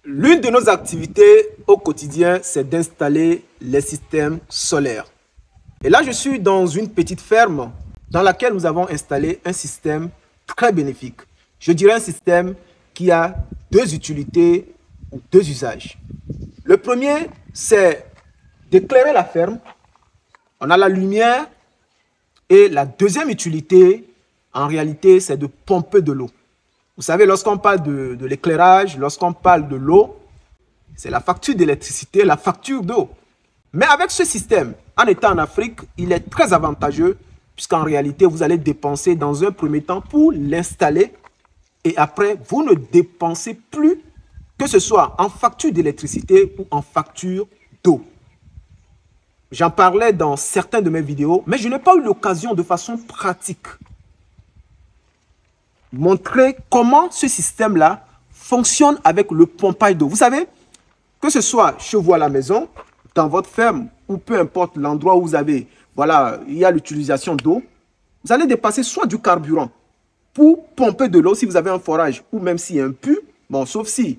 L'une de nos activités au quotidien, c'est d'installer les systèmes solaires. Et là, je suis dans une petite ferme dans laquelle nous avons installé un système très bénéfique. Je dirais un système qui a deux utilités ou deux usages. Le premier, c'est d'éclairer la ferme. On a la lumière. Et la deuxième utilité, en réalité, c'est de pomper de l'eau. Vous savez, lorsqu'on parle de l'éclairage, lorsqu'on parle de l'eau, c'est la facture d'électricité, la facture d'eau. Mais avec ce système, en étant en Afrique, il est très avantageux puisqu'en réalité, vous allez dépenser dans un premier temps pour l'installer et après, vous ne dépensez plus que ce soit en facture d'électricité ou en facture d'eau. J'en parlais dans certaines de mes vidéos, mais je n'ai pas eu l'occasion de façon pratique montrer comment ce système-là fonctionne avec le pompage d'eau. Vous savez, que ce soit chez vous à la maison, dans votre ferme, ou peu importe l'endroit où vous avez, voilà, il y a l'utilisation d'eau, vous allez dépasser soit du carburant pour pomper de l'eau si vous avez un forage, ou même s'il y a un puits, bon, sauf si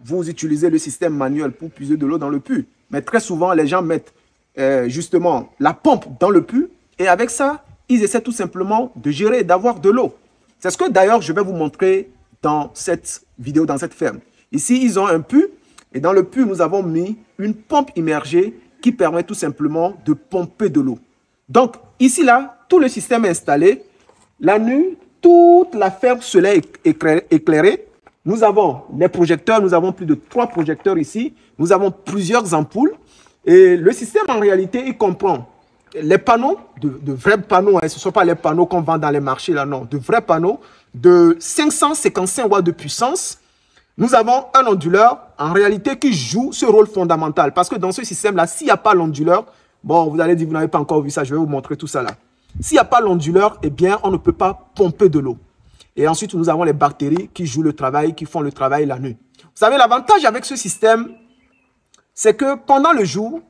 vous utilisez le système manuel pour puiser de l'eau dans le puits. Mais très souvent, les gens mettent justement la pompe dans le puits, et avec ça, ils essaient tout simplement de gérer, d'avoir de l'eau. C'est ce que d'ailleurs je vais vous montrer dans cette vidéo, dans cette ferme. Ici, ils ont un puits et dans le puits, nous avons mis une pompe immergée qui permet tout simplement de pomper de l'eau. Donc, ici, là, tout le système est installé. La nuit, toute la ferme solaire est éclairée. Nous avons les projecteurs, nous avons plus de 3 projecteurs ici. Nous avons plusieurs ampoules. Et le système, en réalité, il comprend les panneaux, de vrais panneaux, hein, ce ne sont pas les panneaux qu'on vend dans les marchés, là, non, de vrais panneaux de 555 watts de puissance. Nous avons un onduleur, en réalité, qui joue ce rôle fondamental. Parce que dans ce système-là, s'il n'y a pas l'onduleur, bon, vous allez dire, vous n'avez pas encore vu ça, je vais vous montrer tout ça là. S'il n'y a pas l'onduleur, eh bien, on ne peut pas pomper de l'eau. Et ensuite, nous avons les bactéries qui jouent le travail, qui font le travail la nuit. Vous savez, l'avantage avec ce système, c'est que pendant le jour,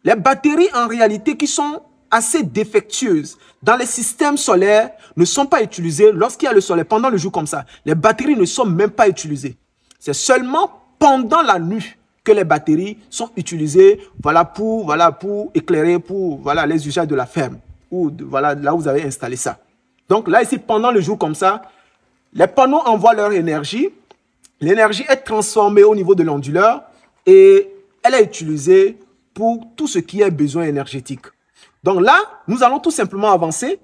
les batteries, en réalité, qui sont assez défectueuses dans les systèmes solaires, ne sont pas utilisées lorsqu'il y a le soleil. Pendant le jour comme ça, les batteries ne sont même pas utilisées. C'est seulement pendant la nuit que les batteries sont utilisées pour éclairer les usages de la ferme. Ou là où vous avez installé ça. Donc là, ici, pendant le jour comme ça, les panneaux envoient leur énergie. L'énergie est transformée au niveau de l'onduleur et elle est utilisée pour tout ce qui est besoin énergétique. Donc là, nous allons tout simplement avancer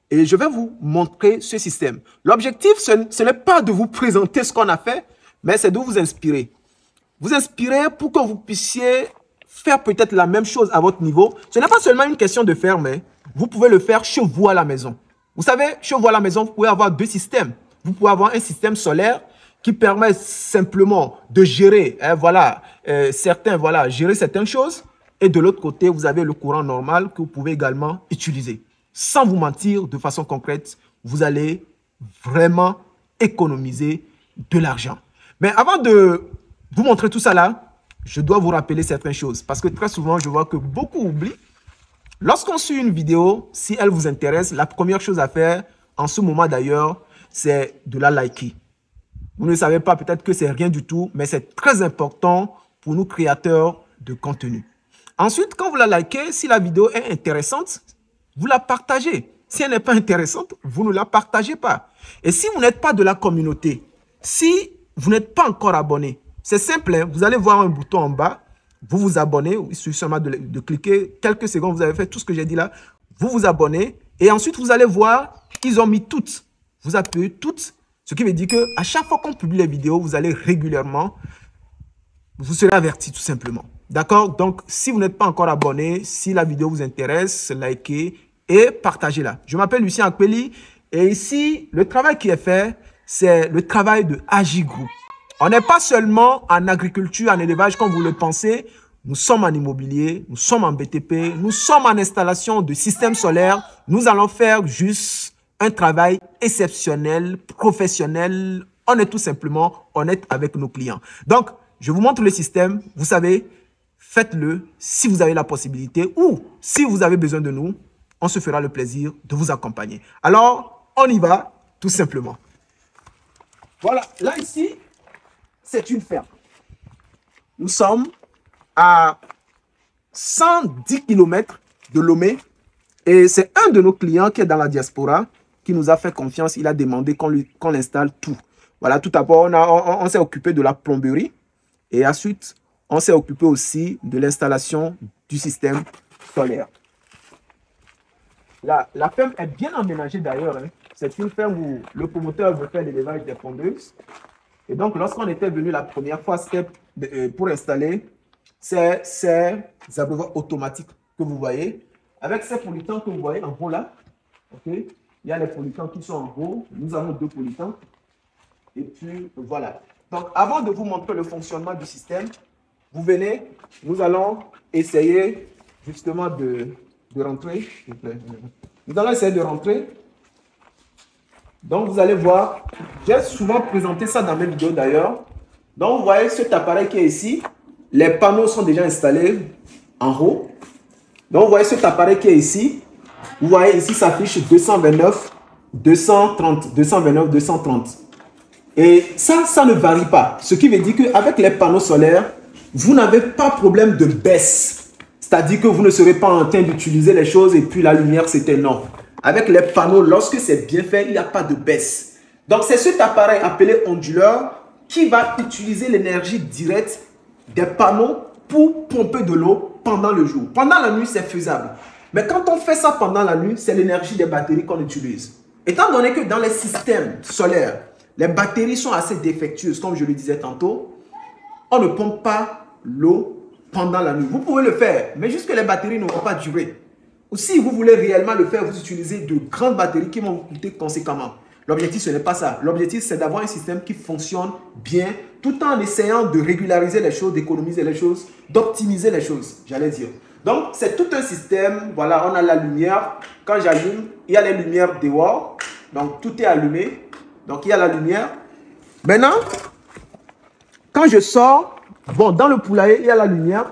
et je vais vous montrer ce système. L'objectif, ce n'est pas de vous présenter ce qu'on a fait, mais c'est de vous inspirer. Vous inspirer pour que vous puissiez faire peut-être la même chose à votre niveau. Ce n'est pas seulement une question de faire, mais vous pouvez le faire chez vous à la maison. Vous savez, chez vous à la maison, vous pouvez avoir deux systèmes. Vous pouvez avoir un système solaire qui permet simplement de gérer, gérer certaines choses. Et de l'autre côté, vous avez le courant normal que vous pouvez également utiliser. Sans vous mentir, de façon concrète, vous allez vraiment économiser de l'argent. Mais avant de vous montrer tout ça là, je dois vous rappeler certaines choses. Parce que très souvent, je vois que beaucoup oublient. Lorsqu'on suit une vidéo, si elle vous intéresse, la première chose à faire, en ce moment d'ailleurs, c'est de la liker. Vous ne savez pas peut-être que c'est rien du tout, mais c'est très important pour nous créateurs de contenu. Ensuite, quand vous la likez, si la vidéo est intéressante, vous la partagez. Si elle n'est pas intéressante, vous ne la partagez pas. Et si vous n'êtes pas de la communauté, si vous n'êtes pas encore abonné, c'est simple, hein, vous allez voir un bouton en bas, vous vous abonnez, il suffit seulement de cliquer, quelques secondes, vous avez fait tout ce que j'ai dit là, vous vous abonnez, et ensuite vous allez voir, ils ont mis toutes. Vous appuyez toutes, ce qui veut dire qu'à chaque fois qu'on publie les vidéos, vous allez régulièrement, vous serez averti tout simplement. D'accord? Donc, si vous n'êtes pas encore abonné, si la vidéo vous intéresse, likez et partagez-la. Je m'appelle Lucien Akpeli et ici, le travail qui est fait, c'est le travail de Agi Group. On n'est pas seulement en agriculture, en élevage comme vous le pensez. Nous sommes en immobilier, nous sommes en BTP, nous sommes en installation de systèmes solaires. Nous allons faire juste un travail exceptionnel, professionnel. On est tout simplement honnête avec nos clients. Donc, je vous montre le système. Vous savez, faites-le si vous avez la possibilité ou si vous avez besoin de nous, on se fera le plaisir de vous accompagner. Alors, on y va tout simplement. Voilà, là ici, c'est une ferme. nous sommes à 110 km de Lomé. Et c'est un de nos clients qui est dans la diaspora qui nous a fait confiance. Il a demandé qu'on installe tout. Voilà, tout d'abord, on s'est occupé de la plomberie. Et ensuite, on s'est occupé aussi de l'installation du système solaire. La ferme est bien aménagée d'ailleurs. Hein. C'est une ferme où le promoteur veut faire l'élevage des pondeuses. Et donc, lorsqu'on était venu la première fois, c'était pour installer ces abreuvoirs automatiques que vous voyez. Avec ces pollutants que vous voyez en haut là, okay, il y a les pollutants qui sont en haut. Nous avons 2 pollutants. Et puis, voilà. Donc, avant de vous montrer le fonctionnement du système, vous venez, nous allons essayer justement de rentrer. Nous allons essayer de rentrer. Donc, vous allez voir, j'ai souvent présenté ça dans mes vidéos d'ailleurs. Donc, vous voyez cet appareil qui est ici. Les panneaux sont déjà installés en haut. Donc, vous voyez cet appareil qui est ici. Vous voyez ici, s'affiche 229, 230, 229, 230. Et ça ne varie pas. Ce qui veut dire qu'avec les panneaux solaires, vous n'avez pas de problème de baisse. C'est-à-dire que vous ne serez pas en train d'utiliser les choses et puis la lumière, c'était non. Avec les panneaux, lorsque c'est bien fait, il n'y a pas de baisse. Donc, c'est cet appareil appelé onduleur qui va utiliser l'énergie directe des panneaux pour pomper de l'eau pendant le jour. Pendant la nuit, c'est faisable. Mais quand on fait ça pendant la nuit, c'est l'énergie des batteries qu'on utilise. Étant donné que dans les systèmes solaires, les batteries sont assez défectueuses, comme je le disais tantôt, on ne pompe pas l'eau pendant la nuit. Vous pouvez le faire, mais juste que les batteries ne vont pas durer. Ou si vous voulez réellement le faire, vous utilisez de grandes batteries qui vont coûter conséquemment. L'objectif, ce n'est pas ça. L'objectif, c'est d'avoir un système qui fonctionne bien, tout en essayant de régulariser les choses, d'économiser les choses, d'optimiser les choses, j'allais dire. Donc, c'est tout un système. Voilà, on a la lumière. Quand j'allume, il y a les lumières dehors. Donc, tout est allumé. Donc, il y a la lumière. Maintenant, quand je sors, bon, dans le poulailler, il y a la lumière.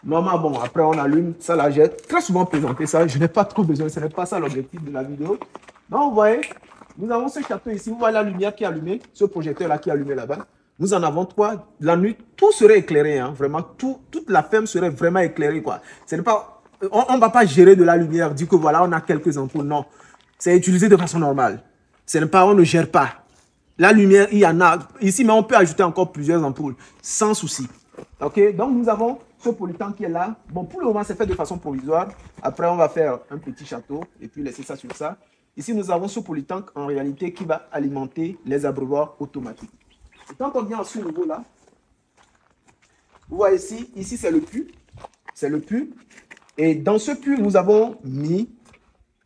Normalement, bon, après, on allume. Ça, là, j'ai très souvent présenté ça. Je n'ai pas trop besoin. Ce n'est pas ça l'objectif de la vidéo. Donc, vous voyez, nous avons ce château ici. Vous voyez la lumière qui est allumée. Ce projecteur-là qui est allumé là-bas. Nous en avons 3. La nuit, tout serait éclairé. Hein, vraiment, toute la ferme serait vraiment éclairée. Quoi. Pas, on ne va pas gérer de la lumière, dire que voilà, on a quelques ampoules. Non, c'est utilisé de façon normale. On ne gère pas. La lumière, il y en a ici, mais on peut ajouter encore plusieurs ampoules, sans souci. Ok, donc nous avons ce pollutant qui est là. Bon, pour le moment, c'est fait de façon provisoire. Après, on va faire un petit château et puis laisser ça sur ça. Ici, nous avons ce pollutant en réalité qui va alimenter les abreuvoirs automatiques. Et quand on vient à ce niveau-là, vous voyez ici c'est le puits. C'est le puits. Et dans ce puits, nous avons mis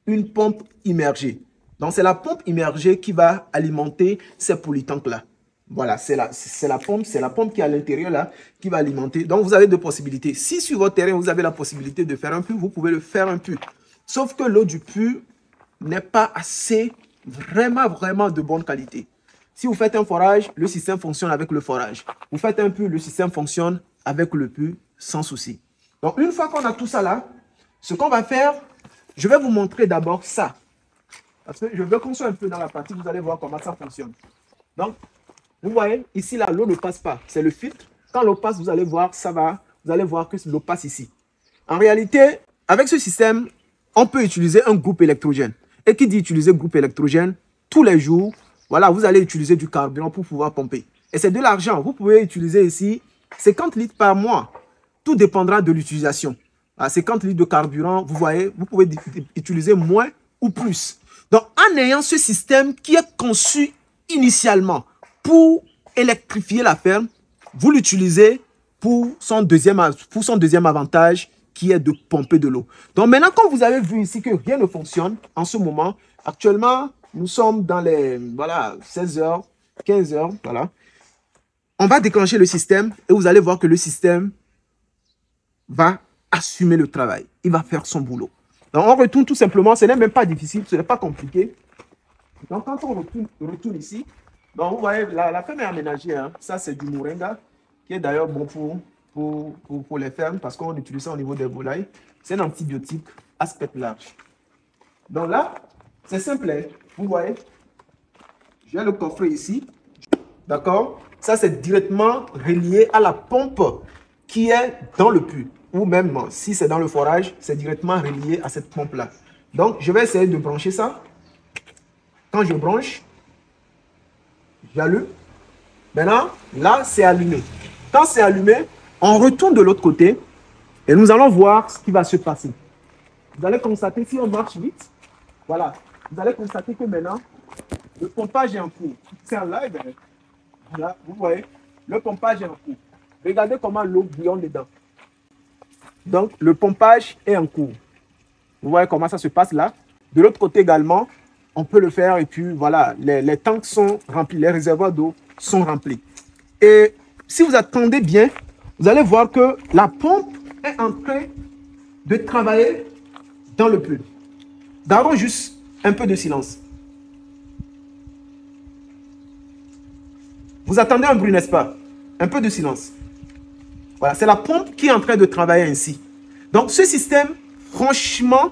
une pompe immergée. Donc, c'est la pompe immergée qui va alimenter ces pollutants-là. Voilà, c'est la pompe qui est à l'intérieur là, qui va alimenter. Donc, vous avez 2 possibilités. Si sur votre terrain, vous avez la possibilité de faire un puits, vous pouvez le faire un puits. Sauf que l'eau du puits n'est pas assez, vraiment de bonne qualité. Si vous faites un forage, le système fonctionne avec le forage. Vous faites un puits, le système fonctionne avec le puits sans souci. Donc, une fois qu'on a tout ça là, ce qu'on va faire, je vais vous montrer d'abord ça. Parce que je veux qu'on soit un peu dans la partie, vous allez voir comment ça fonctionne. Donc, vous voyez, ici, là, l'eau ne passe pas. C'est le filtre. Quand l'eau passe, vous allez voir, vous allez voir que l'eau passe ici. En réalité, avec ce système, on peut utiliser un groupe électrogène. Et qui dit utiliser groupe électrogène, tous les jours, voilà, vous allez utiliser du carburant pour pouvoir pomper. Et c'est de l'argent. Vous pouvez utiliser ici 50 litres par mois. Tout dépendra de l'utilisation. À 50 litres de carburant, vous voyez, vous pouvez utiliser moins ou plus. Donc, en ayant ce système qui est conçu initialement pour électrifier la ferme, vous l'utilisez pour son deuxième avantage qui est de pomper de l'eau. Donc, maintenant, quand vous avez vu ici que rien ne fonctionne en ce moment, actuellement, nous sommes dans les 16h, 15h, voilà. On va déclencher le système et vous allez voir que le système va assumer le travail. Il va faire son boulot. Donc, on retourne tout simplement. Ce n'est même pas difficile, ce n'est pas compliqué. Donc, quand on retourne ici, donc vous voyez, la ferme est aménagée. Hein. Ça, c'est du moringa, qui est d'ailleurs bon pour les fermes, parce qu'on utilise ça au niveau des volailles. C'est un antibiotique à spectre large. Donc là, c'est simple. Vous voyez, j'ai le coffret ici. D'accord? Ça, c'est directement relié à la pompe qui est dans le puits. Ou même, si c'est dans le forage, c'est directement relié à cette pompe-là. Donc, je vais essayer de brancher ça. Quand je branche, j'allume. Maintenant, là, c'est allumé. Quand c'est allumé, on retourne de l'autre côté et nous allons voir ce qui va se passer. Vous allez constater, si on marche vite, voilà, vous allez constater que maintenant, le pompage est en cours. C'est en live. Voilà, vous voyez, le pompage est en cours. Regardez comment l'eau bouillonne dedans. Donc, le pompage est en cours. Vous voyez comment ça se passe là. De l'autre côté également, on peut le faire et puis voilà, les tanks sont remplis, les réservoirs d'eau sont remplis. Et si vous attendez bien, vous allez voir que la pompe est en train de travailler dans le puits. Gardons juste un peu de silence. Vous attendez un bruit, n'est-ce pas? Un peu de silence. Voilà, c'est la pompe qui est en train de travailler ainsi. Donc, ce système, franchement,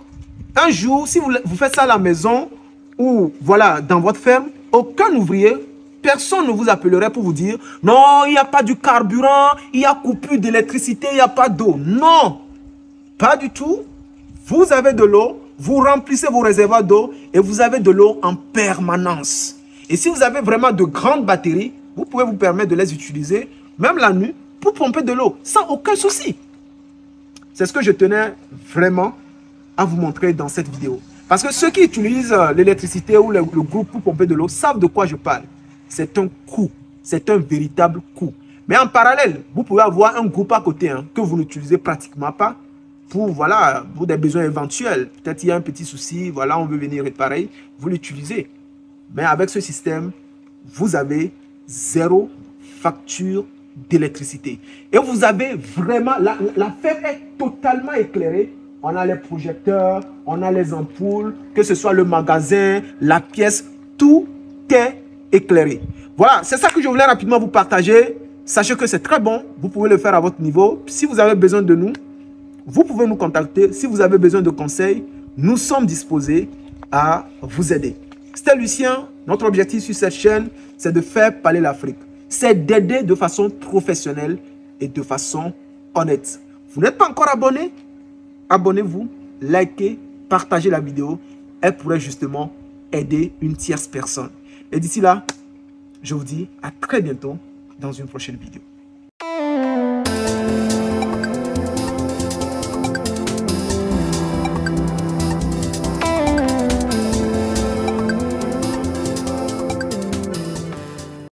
un jour, si vous faites ça à la maison ou voilà, dans votre ferme, aucun ouvrier, personne ne vous appellerait pour vous dire « Non, il n'y a pas du carburant, il y a coupure d'électricité, il n'y a pas d'eau. » Non, pas du tout. Vous avez de l'eau, vous remplissez vos réservoirs d'eau et vous avez de l'eau en permanence. Et si vous avez vraiment de grandes batteries, vous pouvez vous permettre de les utiliser, même la nuit, pour pomper de l'eau, sans aucun souci. C'est ce que je tenais vraiment à vous montrer dans cette vidéo. Parce que ceux qui utilisent l'électricité ou le groupe pour pomper de l'eau savent de quoi je parle. C'est un coût, c'est un véritable coût. Mais en parallèle, vous pouvez avoir un groupe à côté que vous n'utilisez pratiquement pas pour, voilà, pour des besoins éventuels. Peut-être il y a un petit souci, voilà, on veut venir réparer, vous l'utilisez. Mais avec ce système, vous avez zéro facture d'électricité. Et vous avez vraiment, la ferme est totalement éclairée. On a les projecteurs, on a les ampoules, que ce soit le magasin, la pièce, tout est éclairé. Voilà, c'est ça que je voulais rapidement vous partager. Sachez que c'est très bon, vous pouvez le faire à votre niveau. Si vous avez besoin de nous, vous pouvez nous contacter. Si vous avez besoin de conseils, nous sommes disposés à vous aider. C'était Lucien. Notre objectif sur cette chaîne, c'est de faire parler l'Afrique. C'est d'aider de façon professionnelle et de façon honnête. Vous n'êtes pas encore abonné? Abonnez-vous, likez, partagez la vidéo. Elle pourrait justement aider une tierce personne. Et d'ici là, je vous dis à très bientôt dans une prochaine vidéo.